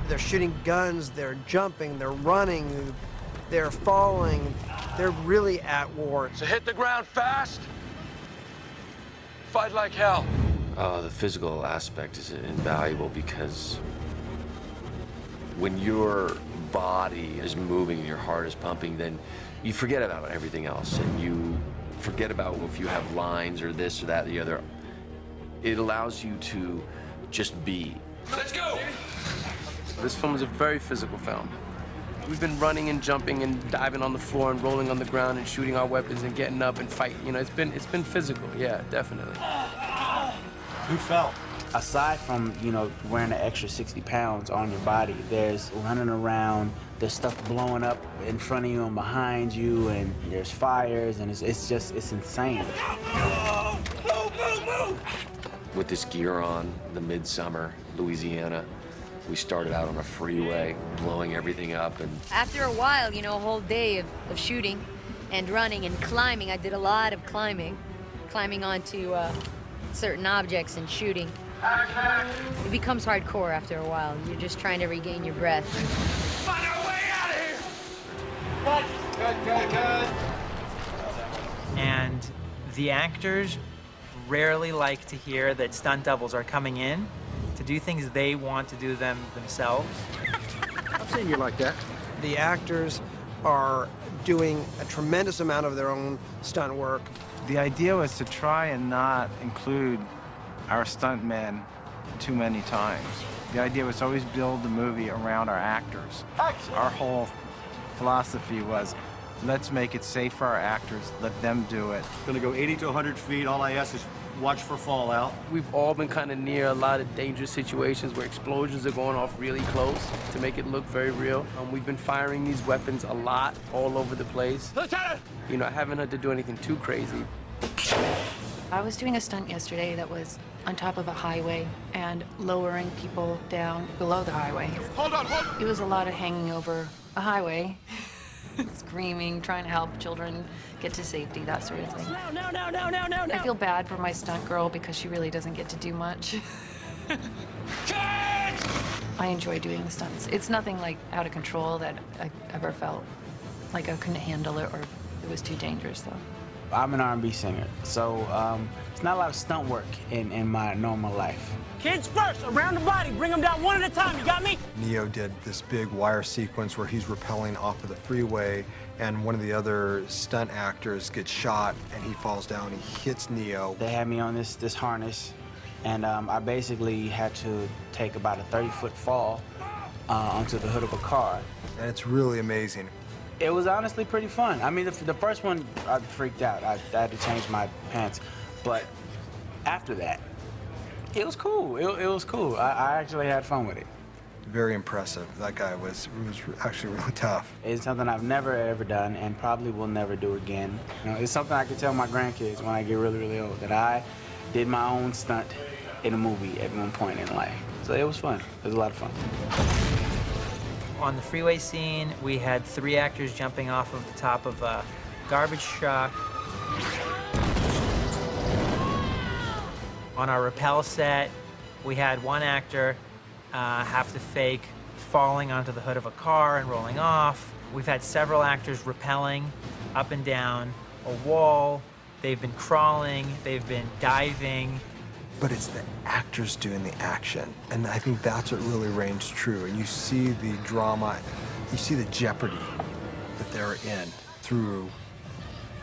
They're shooting guns, they're jumping, they're running, they're falling. They're really at war. So hit the ground fast, fight like hell. The physical aspect is invaluable because when your body is moving and your heart is pumping, then you forget about everything else, and you forget about if you have lines or this or that or the other. It allows you to just be. Let's go! This film is a very physical film. We've been running and jumping and diving on the floor and rolling on the ground and shooting our weapons and getting up and fighting. You know, it's been physical, yeah, definitely. Who fell? Aside from, you know, wearing an extra 60 pounds on your body, there's running around, there's stuff blowing up in front of you and behind you, and there's fires, and it's insane. With this gear on, the midsummer, Louisiana, we started out on a freeway, blowing everything up. And after a while, you know, a whole day of shooting and running and climbing, I did a lot of climbing onto certain objects and shooting. It becomes hardcore after a while. You're just trying to regain your breath. Find our way out of here! Good. And the actors rarely like to hear that stunt doubles are coming in to do things they want to do them themselves. I've seen you like that. The actors are doing a tremendous amount of their own stunt work. The idea was to try and not include our stuntmen too many times. The idea was to always build the movie around our actors. Our whole philosophy was, let's make it safe for our actors, let them do it. Gonna go 80 to 100 feet. All I ask is watch for fallout. We've all been kind of near a lot of dangerous situations where explosions are going off really close to make it look very real. We've been firing these weapons a lot all over the place. Lieutenant! You know, I haven't had to do anything too crazy. I was doing a stunt yesterday that was on top of a highway and lowering people down below the highway. Hold on, hold on. It was a lot of hanging over a highway, screaming, trying to help children get to safety, that sort of thing. No. I feel bad for my stunt girl because she really doesn't get to do much. I enjoy doing the stunts. It's nothing like out of control that I ever felt like I couldn't handle it or it was too dangerous, though. I'm an R&B singer, so it's not a lot of stunt work in my normal life. Kids first, around the body, bring them down one at a time, you got me? Neo did this big wire sequence where he's rappelling off of the freeway, and one of the other stunt actors gets shot, and he falls down, he hits Neo. They had me on this harness, and I basically had to take about a 30-foot fall onto the hood of a car. And it's really amazing. It was honestly pretty fun. I mean, the first one, I freaked out. I had to change my pants. But after that, it was cool. It was cool. I actually had fun with it. Very impressive. That guy was actually really tough. It's something I've never, ever done and probably will never do again. You know, it's something I can tell my grandkids when I get really, really old, that I did my own stunt in a movie at one point in life. So it was fun. It was a lot of fun. On the freeway scene, we had 3 actors jumping off of the top of a garbage truck. On our rappel set, we had 1 actor have to fake falling onto the hood of a car and rolling off. We've had several actors rappelling up and down a wall. They've been crawling, they've been diving. But it's the actors doing the action, and I think that's what really reigns true. And you see the drama, you see the jeopardy that they're in through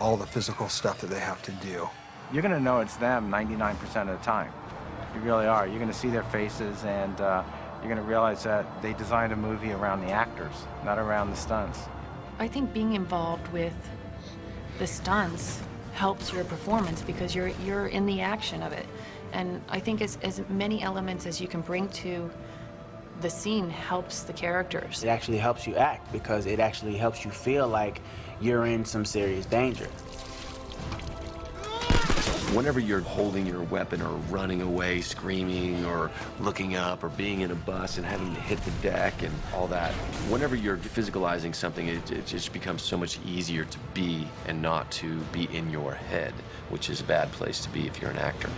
all the physical stuff that they have to do. You're gonna know it's them 99% of the time. You really are. You're gonna see their faces, and you're gonna realize that they designed a movie around the actors, not around the stunts. I think being involved with the stunts helps your performance because you're in the action of it. And I think as many elements as you can bring to the scene helps the characters. It actually helps you act because it actually helps you feel like you're in some serious danger. Whenever you're holding your weapon or running away, screaming, or looking up, or being in a bus and having to hit the deck and all that, whenever you're physicalizing something, it just becomes so much easier to be and not to be in your head, which is a bad place to be if you're an actor.